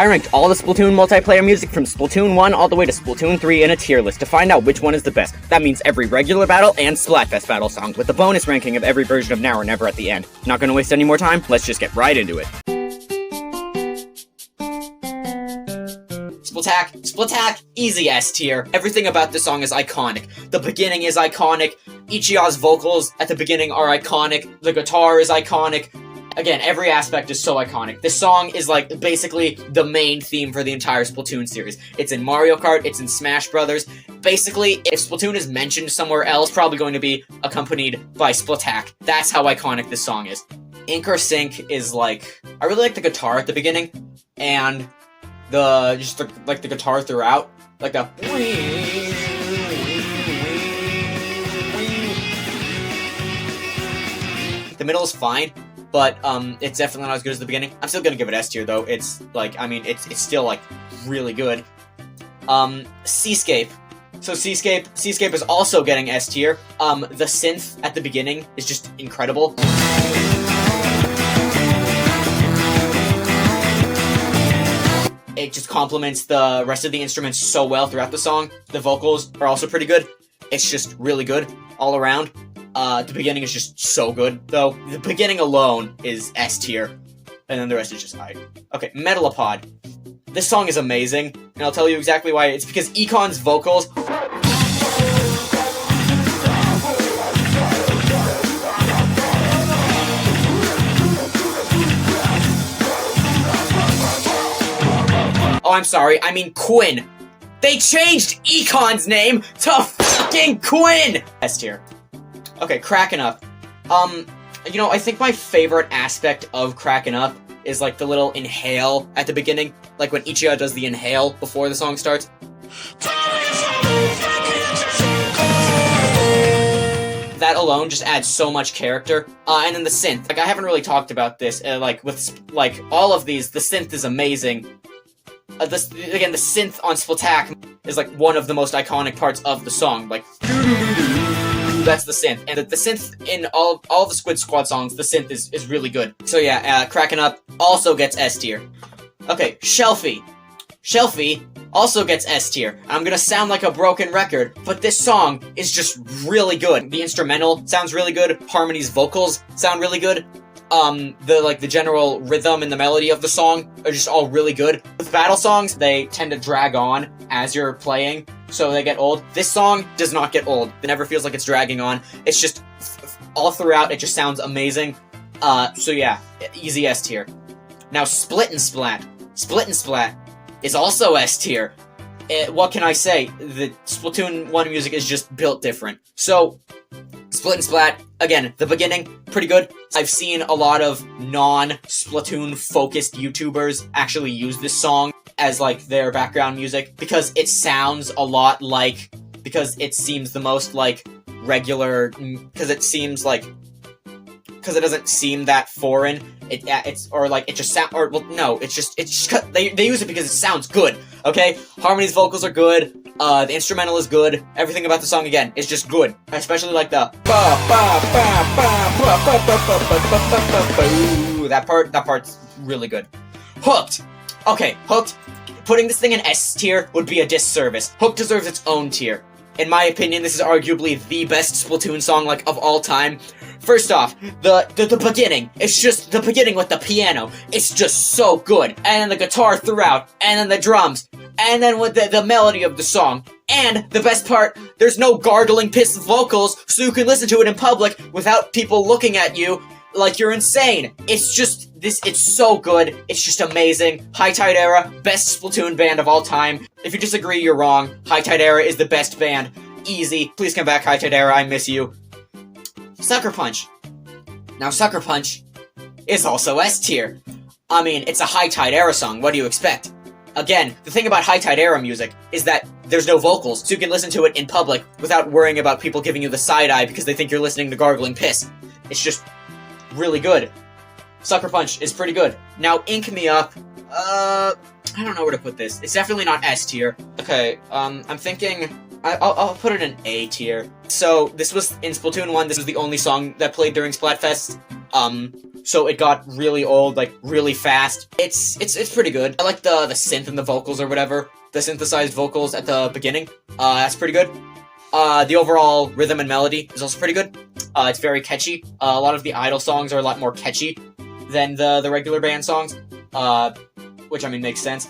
I ranked all the Splatoon multiplayer music from Splatoon 1 all the way to Splatoon 3 in a tier list to find out which one is the best. That means every regular battle and Splatfest battle song, with the bonus ranking of every version of Now or Never at the end. Not gonna waste any more time, let's just get right into it. Splatak, easy S tier. Everything about this song is iconic. The beginning is iconic, Ichiya's vocals at the beginning are iconic, the guitar is iconic. Again, every aspect is so iconic. This song is like basically the main theme for the entire Splatoon series. It's in Mario Kart, it's in Smash Brothers. Basically, if Splatoon is mentioned somewhere else, probably going to be accompanied by Splatak. That's how iconic this song is. Ink or Sink is like, I really like the guitar at the beginning, and the guitar throughout, like the middle is fine, but it's definitely not as good as the beginning. I'm still gonna give it S tier though. It's like, I mean, it's still like really good. Seascape. So Seascape is also getting S tier. The synth at the beginning is just incredible. It just complements the rest of the instruments so well throughout the song. The vocals are also pretty good. It's just really good all around. The beginning is just so good, though. The beginning alone is S tier, and then the rest is just I. Okay, Metalopod. This song is amazing, and I'll tell you exactly why. It's because Econ's vocals... Oh, I'm sorry, I mean Quinn. They changed Econ's name to fucking Quinn! S tier. Okay, Crackin' Up. You know, I think my favorite aspect of Crackin' Up is like the little inhale at the beginning. Like when Ichiya does the inhale before the song starts. That alone just adds so much character. And then the synth. Like, I haven't really talked about this. Like, with, like, all of these, the synth is amazing. Again, the synth on Splatak is like one of the most iconic parts of the song. Like, that's the synth. And the synth in all the Squid Squad songs, the synth is really good. So yeah, Crackin' Up also gets S tier. Okay, Shelfie. Shelfie also gets S tier. I'm gonna sound like a broken record, but this song is just really good. The instrumental sounds really good. Harmony's vocals sound really good. The general rhythm and the melody of the song are just all really good. With battle songs, they tend to drag on as you're playing, so they get old. This song does not get old. It never feels like it's dragging on. It's just, all throughout, it just sounds amazing. So yeah, easy S tier. Now, Split and Splat. Split and Splat is also S tier. What can I say? The Splatoon 1 music is just built different. So, Split and Splat, again, the beginning, pretty good. I've seen a lot of non-Splatoon-focused YouTubers actually use this song as, like, their background music, because it sounds a lot like, because it seems the most, like, regular, because it seems like, because it doesn't seem that foreign, they use it because it sounds good, okay? Harmony's vocals are good, the instrumental is good, everything about the song, again, is just good. Especially like the that part's really good. Hooked! Okay, Hooked, putting this thing in S tier would be a disservice. Hooked deserves its own tier. In my opinion, this is arguably the best Splatoon song, like, of all time. First off, the beginning. It's just the beginning with the piano. It's just so good. And then the guitar throughout. And then the drums. And then with the melody of the song. And the best part, there's no gargling piss vocals, so you can listen to it in public without people looking at you like you're insane. It's just, it's so good. It's just amazing. High Tide Era, best Splatoon band of all time. If you disagree, you're wrong. High Tide Era is the best band. Easy. Please come back, High Tide Era. I miss you. Sucker Punch. Now, Sucker Punch is also S tier. I mean, it's a High Tide Era song. What do you expect? Again, the thing about High Tide Era music is that there's no vocals, so you can listen to it in public without worrying about people giving you the side eye because they think you're listening to gargling piss. It's just really good. Sucker Punch is pretty good. Now, Ink Me Up, I don't know where to put this. It's definitely not S tier. Okay, I'm thinking, I'll put it in A tier. So, this was, in Splatoon 1, this was the only song that played during Splatfest. so it got really old, like, really fast. It's pretty good. I like the synth and the vocals or whatever. The synthesized vocals at the beginning. That's pretty good. The overall rhythm and melody is also pretty good. It's very catchy. A lot of the idol songs are a lot more catchy than the regular band songs. Which, I mean, makes sense.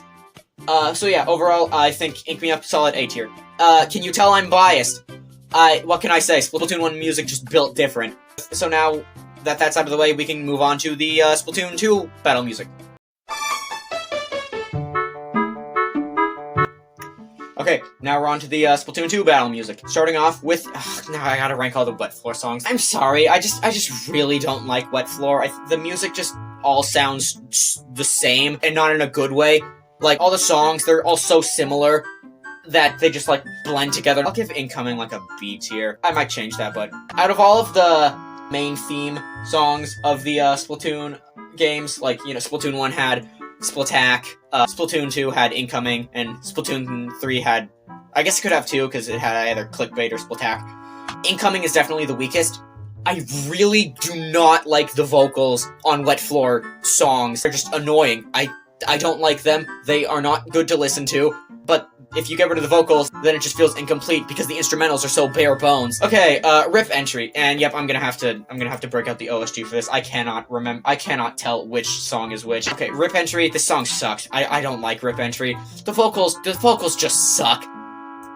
So yeah, overall, I think Ink Me Up, solid A tier. Can you tell I'm biased? What can I say? Splatoon 1 music just built different. So now that that's out of the way, we can move on to the Splatoon 2 battle music. Okay, now we're on to the Splatoon 2 battle music. Starting off with... now I gotta rank all the Wet Floor songs. I'm sorry, I just really don't like Wet Floor. The music just all sounds the same, and not in a good way. Like, all the songs, they're all so similar that they just, like, blend together. I'll give Incoming, like, a B tier. I might change that, but... out of all of the main theme songs of the Splatoon games, like, you know, Splatoon 1 had Splatak, Splatoon 2 had Incoming, and Splatoon 3 had... I guess it could have 2, because it had either Clickbait or Splatak. Incoming is definitely the weakest. I really do not like the vocals on Wet Floor songs. They're just annoying. I don't like them. They are not good to listen to. But if you get rid of the vocals, then it just feels incomplete because the instrumentals are so bare bones. Okay, rip entry. And yep, I'm gonna have to break out the OSG for this. I cannot tell which song is which. Okay, rip entry. This song sucks. I don't like rip entry. The vocals just suck.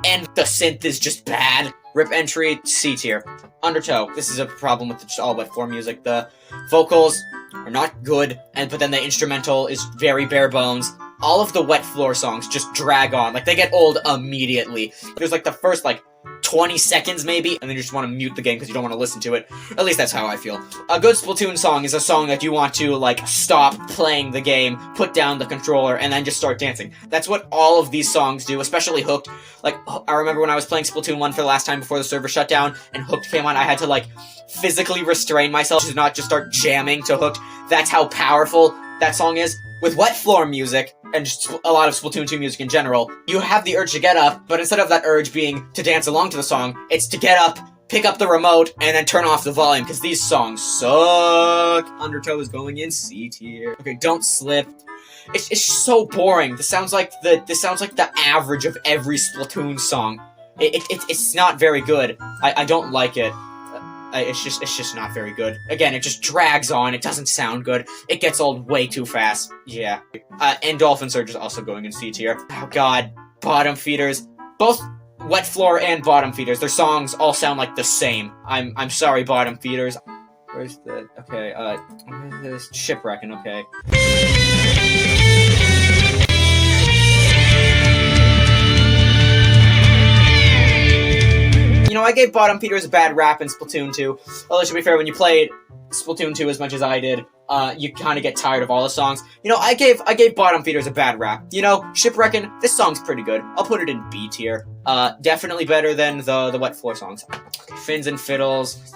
And the synth is just bad. Rip entry, C tier. Undertow. This is a problem with just all Wet Floor music. The vocals are not good, but then the instrumental is very bare bones. All of the Wet Floor songs just drag on. Like, they get old immediately. There's, like, the first, like, 20 seconds, maybe, and then you just want to mute the game because you don't want to listen to it. At least that's how I feel. A good Splatoon song is a song that you want to, like, stop playing the game, put down the controller, and then just start dancing. That's what all of these songs do, especially Hooked. Like, I remember when I was playing Splatoon 1 for the last time before the server shut down, and Hooked came on, I had to, like, physically restrain myself to not just start jamming to Hooked. That's how powerful that song is. With Wet Floor music, and just a lot of Splatoon 2 music in general, you have the urge to get up, but instead of that urge being to dance along to the song, it's to get up, pick up the remote, and then turn off the volume, because these songs suck. Undertow is going in C tier. Okay, Don't Slip. It's so boring. This sounds like the average of every Splatoon song. It's not very good. I don't like it. It's just not very good. Again, it just drags on. It doesn't sound good. It gets old way too fast. Yeah. And Dolphin Surge is also going in C tier. Oh god. Bottom Feeders. Both Wet Floor and Bottom Feeders, their songs all sound like the same. I'm sorry, Bottom Feeders. Where's the... okay, this Shipwrecking, okay. You know, I gave Bottom Feeders a bad rap in Splatoon 2. Although, to be fair, when you played Splatoon 2 as much as I did, you kind of get tired of all the songs. You know, I gave Bottom Feeders a bad rap. You know, Shipwreckin', this song's pretty good. I'll put it in B tier. Definitely better than the Wet Floor songs. Okay, Fins and Fiddles.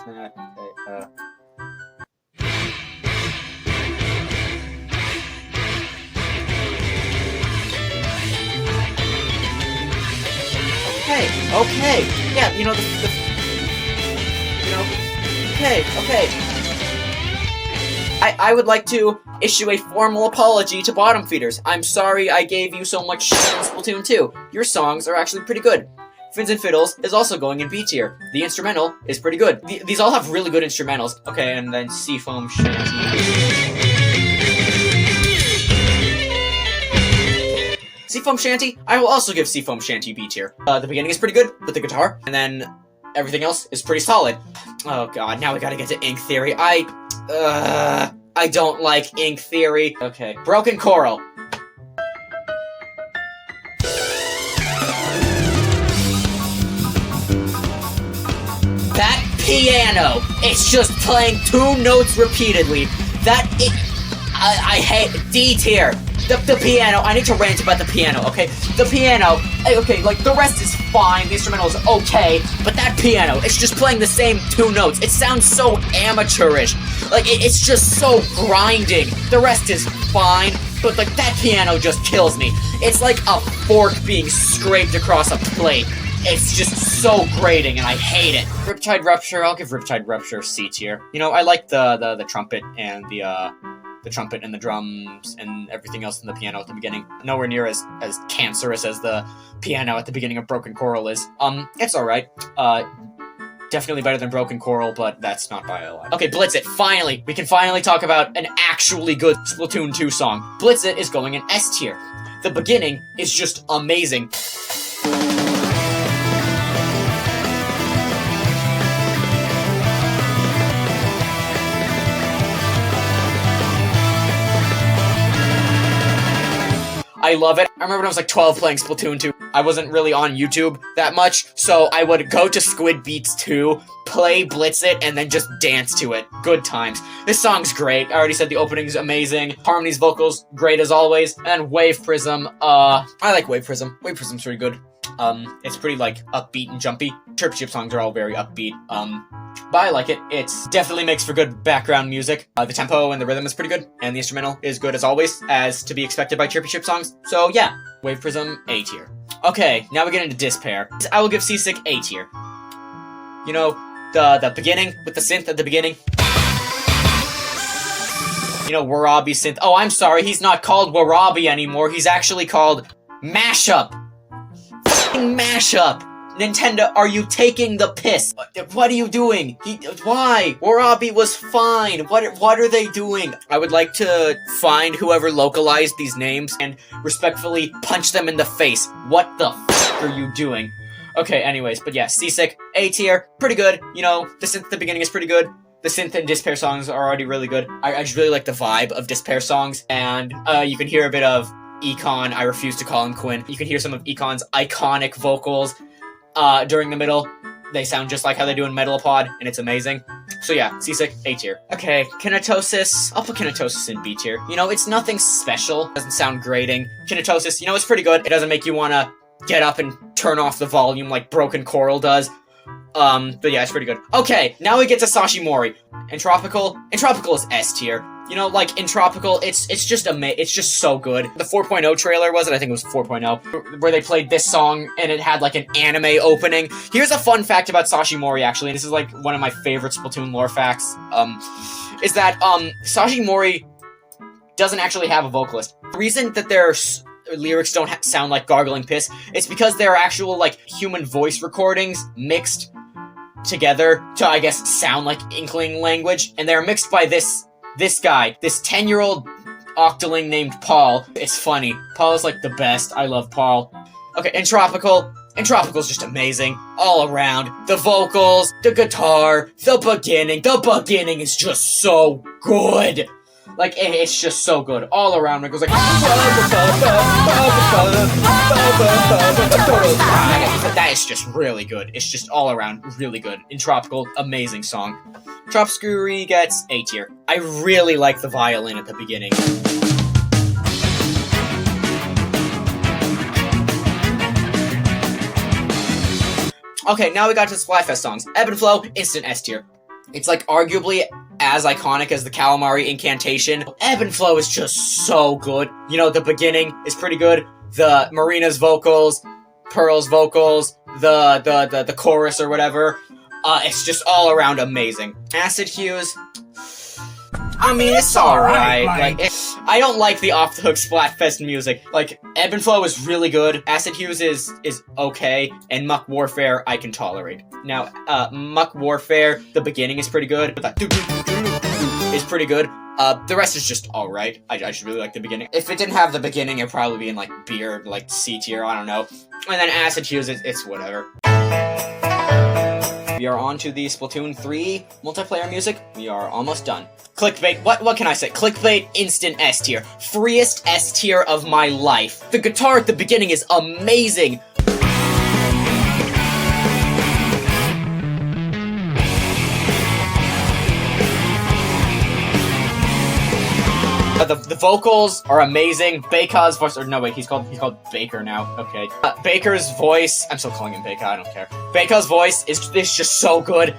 Okay, yeah, you know, okay. I would like to issue a formal apology to Bottom Feeders. I'm sorry I gave you so much shit on Splatoon 2. Your songs are actually pretty good. Fins and Fiddles is also going in B tier. The instrumental is pretty good. These all have really good instrumentals. Okay, and then Seafoam Shanty. Seafoam Shanty, I will also give Seafoam Shanty B tier. The beginning is pretty good with the guitar, and then everything else is pretty solid. Oh god, now we gotta get to Ink Theory. I don't like Ink Theory. Okay, Broken Coral. That piano, it's just playing two notes repeatedly. I hate D tier. The piano, I need to rant about the piano, okay? The piano, okay, like, the rest is fine, the instrumental is okay, but that piano, it's just playing the same two notes. It sounds so amateurish. Like, it's just so grinding. The rest is fine, but, like, that piano just kills me. It's like a fork being scraped across a plate. It's just so grating, and I hate it. Riptide Rupture, I'll give Riptide Rupture C tier. You know, I like the trumpet and the trumpet and the drums and everything else in the piano at the beginning. Nowhere near as cancerous as the piano at the beginning of Broken Coral is. It's alright. Definitely better than Broken Coral, but that's not by a lot. Okay, Blitz It, finally! We can finally talk about an actually good Splatoon 2 song. Blitz It is going in S tier. The beginning is just amazing. I love it. I remember when I was like 12 playing Splatoon 2. I wasn't really on YouTube that much, so I would go to Squid Beats 2, play Blitz It, and then just dance to it. Good times. This song's great. I already said the opening's amazing. Harmony's vocals, great as always. And Wave Prism, I like Wave Prism. Wave Prism's pretty good. It's pretty, like, upbeat and jumpy. Chirpy Chip songs are all very upbeat. But I like it. It's definitely makes for good background music. The tempo and the rhythm is pretty good, and the instrumental is good as always, as to be expected by Chirpy Chip songs. So yeah, Wave Prism, A tier. Okay, now we get into Despair. I will give Seasick A tier. You know, the beginning, with the synth at the beginning. You know, Warabi synth. Oh, I'm sorry, he's not called Warabi anymore. He's actually called Mashup. F***ing Mashup. Nintendo, are you taking the piss? What are you doing? Why? Warabi was fine. What are they doing? I would like to find whoever localized these names and respectfully punch them in the face. What the f*** are you doing? Okay, anyways, but yeah, Seasick, A tier, pretty good. You know, the synth at the beginning is pretty good. The synth and Despair songs are already really good. I just really like the vibe of Despair songs, and you can hear a bit of Econ. I refuse to call him Quinn. You can hear some of Econ's iconic vocals during the middle. They sound just like how they do in Metalopod, and it's amazing. So yeah, Seasick, A tier. Okay, Kinetosis. I'll put Kinetosis in B tier. You know, it's nothing special. Doesn't sound grating. Kinetosis, you know, it's pretty good. It doesn't make you want to get up and turn off the volume like Broken Coral does. But yeah, it's pretty good. Okay, now we get to Sashimori. Entropical is S tier. You know, like, Entropical, it's just so good. The 4.0 trailer, was it? I think it was 4.0, where they played this song, and it had, like, an anime opening. Here's a fun fact about Sashimori, actually, and this is, like, one of my favorite Splatoon lore facts, is that, Sashimori doesn't actually have a vocalist. The reason that their lyrics don't sound like gargling piss, it's because they're actual, like, human voice recordings mixed together to, I guess, sound like Inkling language, and they're mixed by this guy, this 10-year-old octoling named Paul. It's funny. Paul is like the best. I love Paul. Okay, Entropical. Entropical's just amazing. All around. The vocals, the guitar, the beginning is just so good. Like, it's just so good. All around, it goes like... That is just really good. It's just all around really good. Entropical, amazing song. Tropscuri gets A tier. I really like the violin at the beginning. Okay, now we got to the Splatfest songs. Ebb and Flow, instant S tier. It's like arguably as iconic as the Calamari incantation. Ebb and Flow is just so good. You know, the beginning is pretty good. The Marina's vocals, Pearl's vocals, the chorus or whatever. It's just all around amazing. Acid Hues, I mean, it's alright. Like, I don't like the off-the-hook Splatfest music. Like, Ebb and Flow is really good. Acid Hues is okay, and Muck Warfare I can tolerate. Now, Muck Warfare, the beginning is pretty good, but that is pretty good. The rest is just alright. I just really like the beginning. If it didn't have the beginning, it'd probably be in, like, B or, like, C tier, I don't know. And then Acid Hues, it's whatever. We are on to the Splatoon 3 multiplayer music. We are almost done. Clickbait, what can I say? Clickbait, instant S tier. Freest S tier of my life. The guitar at the beginning is amazing. The vocals are amazing. Baker's voice, or no wait, he's called Baker now. Okay. Baker's voice, I'm still calling him Baker, I don't care. Baker's voice is just so good.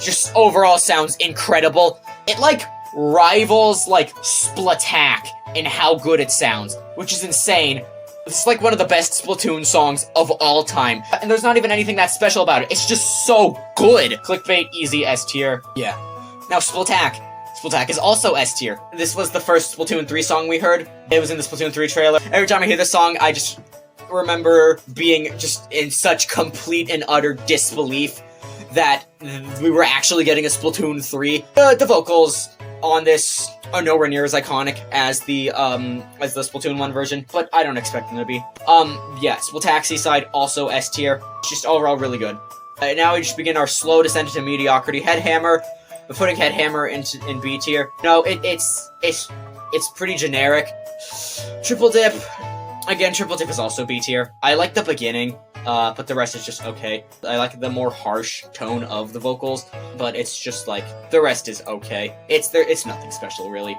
Just overall sounds incredible. It, like, rivals, like, Splatoon in how good it sounds, which is insane. It's like one of the best Splatoon songs of all time. And there's not even anything that special about it. It's just so good. Clickbait, easy, S tier. Yeah. Now, Splatoon. Splatoon is also S tier. This was the first Splatoon 3 song we heard. It was in the Splatoon 3 trailer. Every time I hear this song, I just remember being just in such complete and utter disbelief that we were actually getting a Splatoon 3. The vocals on this are nowhere near as iconic as the Splatoon 1 version, but I don't expect them to be. Yeah, Splataxi side, also S tier. Just overall really good. Now we just begin our slow descent into mediocrity. Headhammer, we're putting Headhammer in B tier. No, it's pretty generic. Triple Dip, again, Triple Dip is also B tier. I like the beginning, but the rest is just okay. I like the more harsh tone of the vocals, but it's just like, the rest is okay. It's nothing special, really.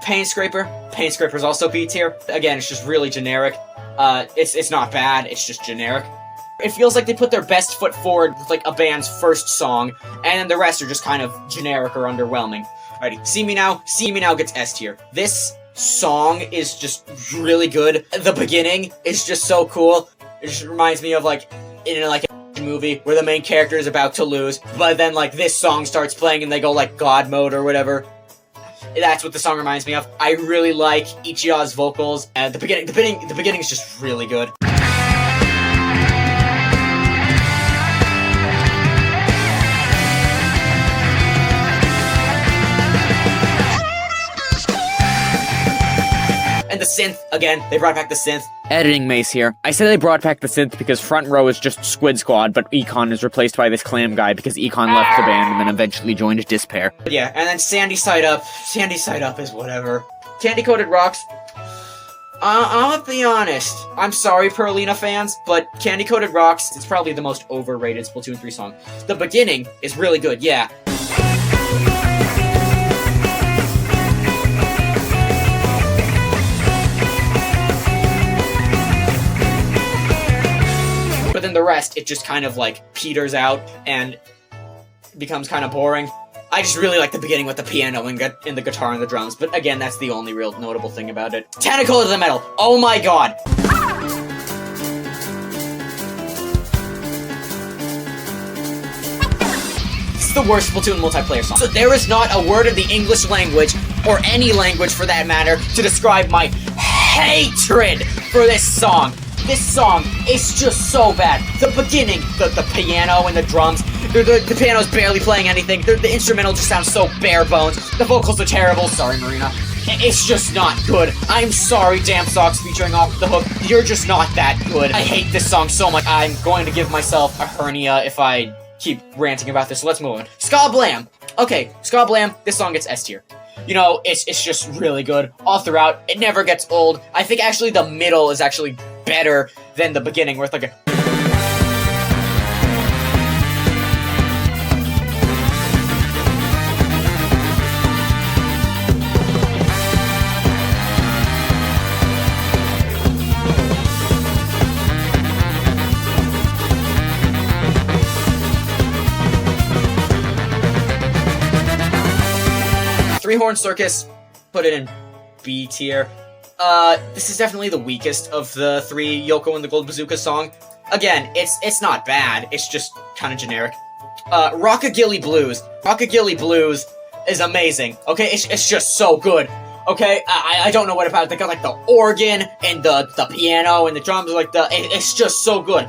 Pain Scraper. Pain Scraper's also B tier. Again, it's just really generic. It's not bad, it's just generic. It feels like they put their best foot forward with, like, a band's first song, and then the rest are just kind of generic or underwhelming. Alrighty, See Me Now. See Me Now gets S tier. This song is just really good. The beginning is just so cool. It just reminds me of, like, in, like, a movie where the main character is about to lose, but then, like, this song starts playing and they go, like, God mode or whatever. That's what the song reminds me of. I really like Ichiya's vocals, and the beginning is just really good. And the synth, again, they brought back the synth. Editing Mace here. I say they brought back the synth because Front Row is just Squid Squad, but Econ is replaced by this Clam guy because Econ left the band and then eventually joined Despair. But yeah, and then Sandy Side Up. Sandy Side Up is whatever. Candy Coated Rocks. I'm gonna be honest. I'm sorry, Perlina fans, but Candy Coated Rocks is probably the most overrated Splatoon 3 song. The beginning is really good, yeah. But then the rest, it just kind of, like, peters out and becomes kind of boring. I just really like the beginning with the piano and the guitar and the drums, but again, that's the only real notable thing about it. Tentacle of the Metal! Oh my god! This is the worst Splatoon multiplayer song. So there is not a word in the English language, or any language for that matter, to describe my hatred for this song. This song is just so bad. The beginning, the piano and the drums, the piano's barely playing anything. The instrumental just sounds so bare bones. The vocals are terrible. Sorry, Marina. It's just not good. I'm sorry, Damn Socks featuring Off the Hook. You're just not that good. I hate this song so much. I'm going to give myself a hernia if I keep ranting about this. So let's move on. Ska Blam. Okay, Ska Blam. This song gets S tier. You know, it's just really good all throughout. It never gets old. I think actually the middle is actually better than the beginning, where it's like a... Three Horn Circus, put it in B tier. This is definitely the weakest of the three Yoko and the Gold Bazooka song. Again, it's not bad, it's just kind of generic. Rockagilly Blues. Rockagilly Blues is amazing, okay? It's just so good, okay? I don't know what about it. They got, like, the organ and the piano and the drums, like, it's just so good.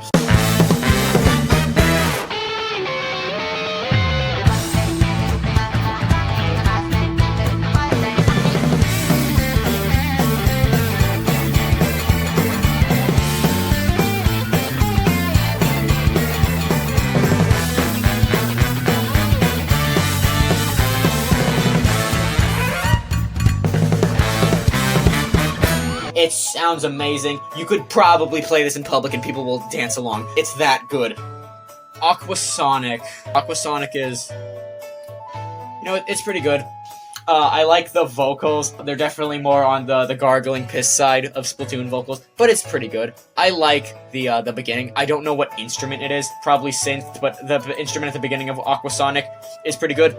It sounds amazing. You could probably play this in public and people will dance along. It's that good. Aquasonic. Aquasonic is... You know, it's pretty good. I like the vocals. They're definitely more on the gargling piss side of Splatoon vocals, but it's pretty good. I like the beginning. I don't know what instrument it is. Probably synth, but the instrument at the beginning of Aquasonic is pretty good.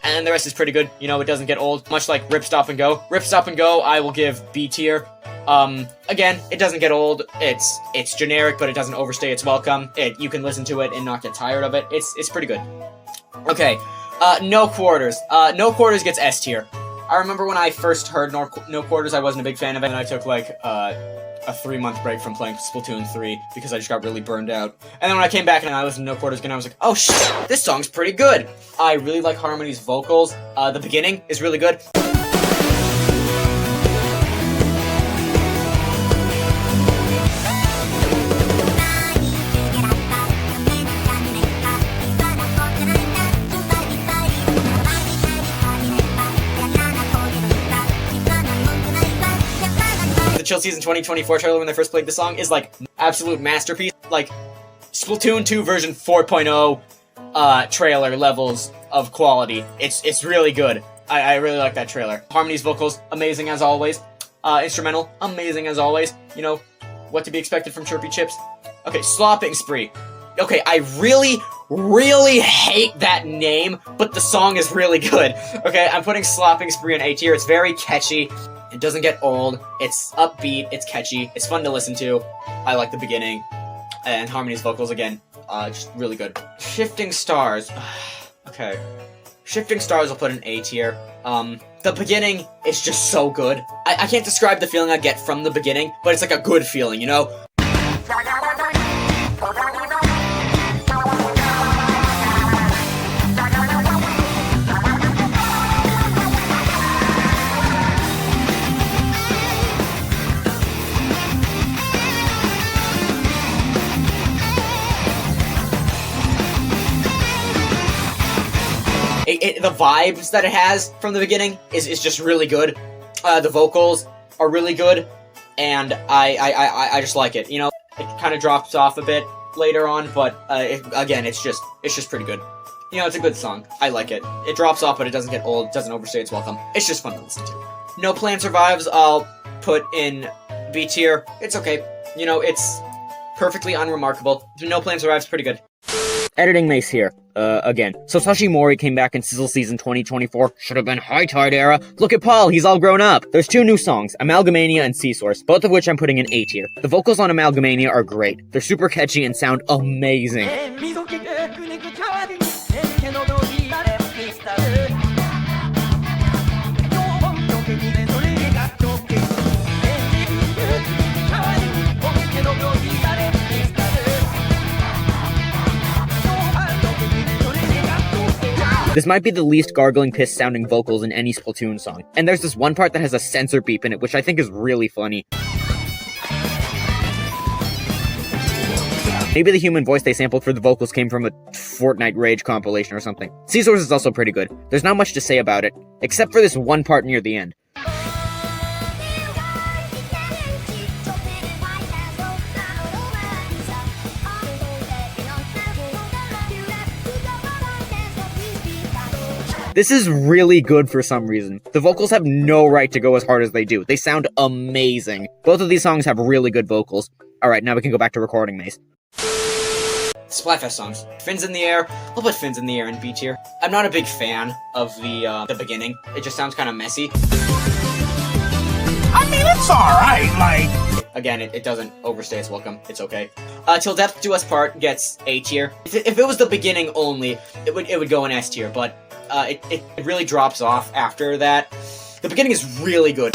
And the rest is pretty good. You know, it doesn't get old, much like Rip Stop and Go. Rip Stop and Go, I will give B tier. Again, it doesn't get old. It's generic, but it doesn't overstay its welcome. You can listen to it and not get tired of it. It's pretty good. Okay, No Quarters. No Quarters gets S tier. I remember when I first heard No Quarters, I wasn't a big fan of it, and I took like a 3-month break from playing Splatoon 3 because I just got really burned out. And then when I came back and I listened to No Quarters again, I was like, oh shit, this song's pretty good. I really like Harmony's vocals. The beginning is really good. The Chill Season 2024 trailer when they first played the song is like absolute masterpiece. Like Splatoon 2 version 4.0 trailer levels of quality. It's really good. I really like that trailer. Harmony's vocals, amazing as always. Instrumental, amazing as always. You know, what to be expected from Chirpy Chips. Okay, Slopping Spree. Okay, I really hate that name, but the song is really good. Okay, I'm putting Slopping Spree in A tier. It's very catchy. It doesn't get old. It's upbeat. It's catchy. It's fun to listen to. I like the beginning. And Harmony's vocals, again, just really good. Shifting Stars. Okay. Shifting Stars I'll put in A tier. The beginning is just so good. I can't describe the feeling I get from the beginning, but it's like a good feeling, you know? The vibes that it has from the beginning is just really good. The vocals are really good, and I just like it. You know, it kind of drops off a bit later on, but again, it's just pretty good. You know, it's a good song. I like it. It drops off, but it doesn't get old. It doesn't overstay its welcome. It's just fun to listen to. No Plan Survives, I'll put in B tier. It's okay. You know, it's perfectly unremarkable. No Plan Survives, pretty good. Editing Mace here. Again. So Sashi Mori came back in Sizzle Season 2024. Should have been High Tide era. Look at Paul, he's all grown up. There's 2 new songs, Amalgamania and Sea Source, both of which I'm putting in A tier. The vocals on Amalgamania are great. They're super catchy and sound amazing. This might be the least gargling piss sounding vocals in any Splatoon song. And there's this one part that has a censor beep in it, which I think is really funny. Maybe the human voice they sampled for the vocals came from a Fortnite Rage compilation or something. Sea Source is also pretty good. There's not much to say about it, except for this one part near the end. This is really good for some reason. The vocals have no right to go as hard as they do. They sound amazing. Both of these songs have really good vocals. Alright, now we can go back to recording Maze. Splatfest songs. Fins in the Air. I'll put Fins in the Air in B tier. I'm not a big fan of the beginning. It just sounds kind of messy. I mean, it's alright, like... Again, it doesn't overstay its welcome. It's okay. Till Death Do Us Part gets A tier. If it was the beginning only, it would go in S tier, but it really drops off after that. The beginning is really good.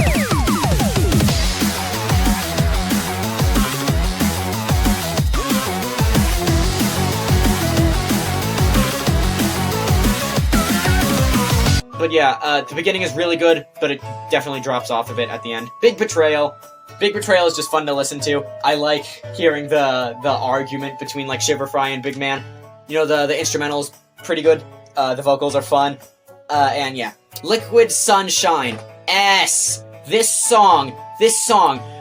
But yeah, the beginning is really good, but it definitely drops off a bit at the end. Big Betrayal. Big Betrayal is just fun to listen to. I like hearing the argument between like Shiverfry and Big Man. You know, the instrumental's pretty good. The vocals are fun. And yeah. Liquid Sunshine. S. This song,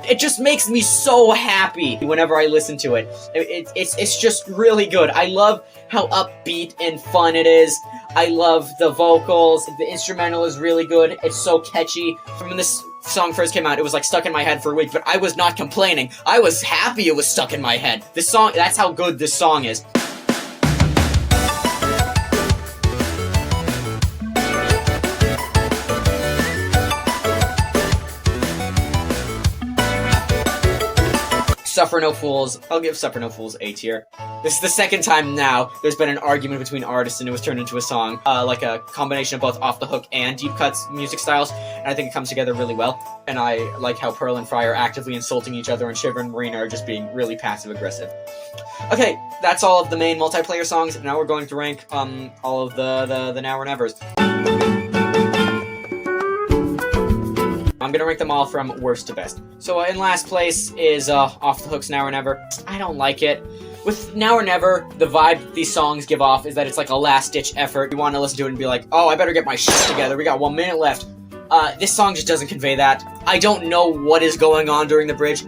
it just makes me so happy whenever I listen to it. It's just really good. I love how upbeat and fun it is. I love the vocals. The instrumental is really good. It's so catchy. When this song first came out, it was like stuck in my head for a week, but I was not complaining. I was happy it was stuck in my head. This song, that's how good this song is. Suffer No Fools. I'll give Suffer No Fools A tier. This is the second time now there's been an argument between artists and it was turned into a song. Like a combination of both Off the Hook and Deep Cut's music styles, and I think it comes together really well. And I like how Pearl and Fry are actively insulting each other, and Shiver and Marina are just being really passive-aggressive. Okay, that's all of the main multiplayer songs. Now we're going to rank all of the Now or Nevers. I'm gonna rank them all from worst to best. So in last place is Off the Hook's Now or Never. I don't like it. With Now or Never, the vibe these songs give off is that it's like a last-ditch effort. You want to listen to it and be like, oh, I better get my shit together. We got 1 minute left. This song just doesn't convey that. I don't know what is going on during the bridge.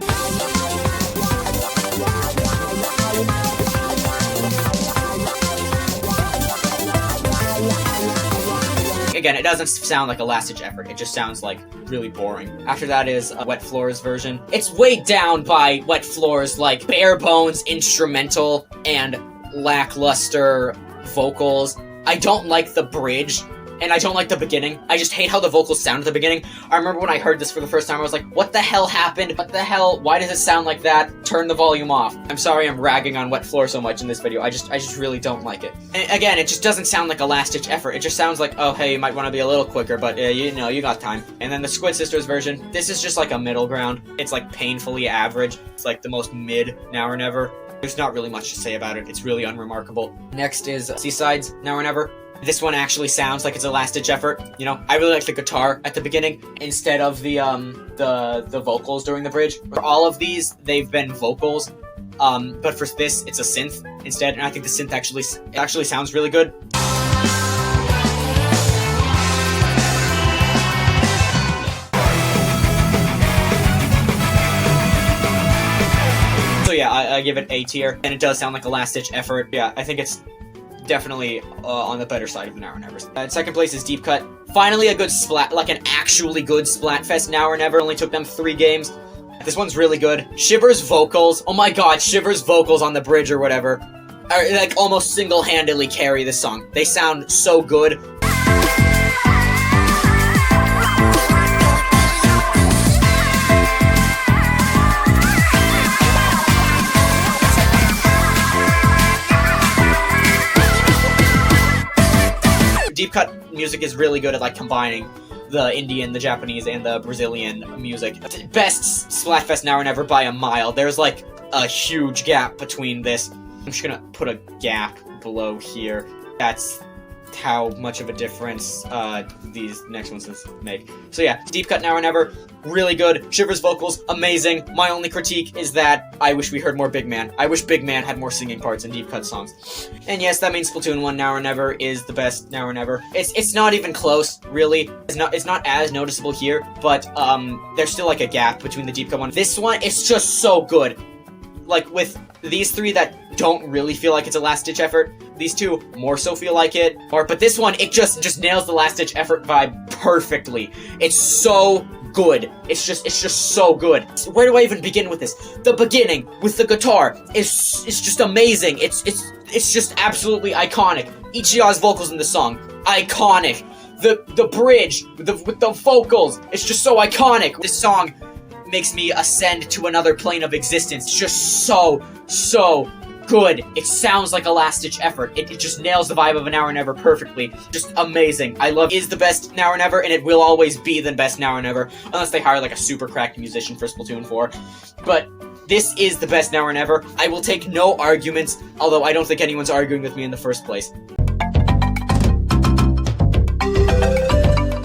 Again, it doesn't sound like a last-ditch effort. It just sounds like really boring. After that is Wet Floor's version. It's weighed down by Wet Floor's like bare bones instrumental and lackluster vocals. I don't like the bridge, and I don't like the beginning. I just hate how the vocals sound at the beginning. I remember when I heard this for the first time, I was like, what the hell happened? What the hell? Why does it sound like that? Turn the volume off. I'm sorry I'm ragging on Wet Floor so much in this video. I just really don't like it. And again, it just doesn't sound like a last-ditch effort. It just sounds like, oh, hey, you might want to be a little quicker, but you know, you got time. And then the Squid Sisters version, this is just like a middle ground. It's like painfully average. It's like the most mid Now or Never. There's not really much to say about it. It's really unremarkable. Next is Seaside's Now or Never. This one actually sounds like it's a last-ditch effort. You know, I really like the guitar at the beginning instead of the vocals during the bridge. For all of these, they've been vocals, but for this, it's a synth instead, and I think the synth actually sounds really good. So yeah, I give it A tier, and it does sound like a last-ditch effort. Yeah, I think it's definitely on the better side of the Now or Nevers. In second place is Deep Cut. Finally a good splat, like an actually good Splatfest Now or Never. Only took them 3 games. This one's really good. Shiver's vocals, oh my god, Shiver's vocals on the bridge or whatever, are like almost single-handedly carry this song. They sound so good. Deep Cut music is really good at like combining the Indian, the Japanese, and the Brazilian music. Best Splatfest Now or Never by a mile. There's like a huge gap between this. I'm just gonna put a gap below here. That's how much of a difference these next ones make. So yeah, Deep Cut Now or Never, really good. Shiver's vocals, amazing. My only critique is that I wish we heard more Big Man. I wish Big Man had more singing parts in Deep Cut songs. And yes, that means Splatoon 1 Now or Never is the best Now or Never. It's not even close, really. It's not as noticeable here, but there's still like a gap between the Deep Cut one. This one, it's just so good. Like with these 3 that don't really feel like it's a last-ditch effort, these 2 more so feel like it. But this one, it just nails the last-ditch effort vibe perfectly. It's so good. It's just so good. Where do I even begin with this? The beginning with the guitar is just amazing. It's just absolutely iconic. Ichiya's vocals in the song, iconic. The bridge with the vocals, it's just so iconic. This song makes me ascend to another plane of existence. It's just so good. It sounds like a last-ditch effort. It just nails the vibe of a Now or Never perfectly. Just amazing. I love is the best Now or Never, and it will always be the best Now or Never, unless they hire like a super cracked musician for Splatoon 4. But this is the best Now or Never. I will take no arguments, although I don't think anyone's arguing with me in the first place.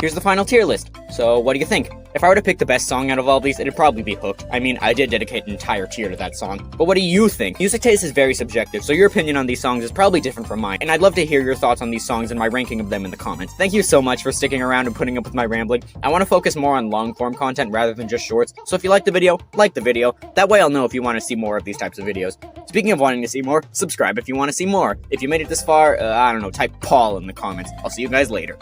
here's the final tier list. So, what do you think? If I were to pick the best song out of all these, it'd probably be Hooked. I mean, I did dedicate an entire tier to that song. But what do you think? Music taste is very subjective, so your opinion on these songs is probably different from mine, and I'd love to hear your thoughts on these songs and my ranking of them in the comments. Thank you so much for sticking around and putting up with my rambling. I want to focus more on long-form content rather than just shorts, so if you like the video, like the video. That way I'll know if you want to see more of these types of videos. Speaking of wanting to see more, subscribe if you want to see more. If you made it this far, I don't know, type Paul in the comments. I'll see you guys later.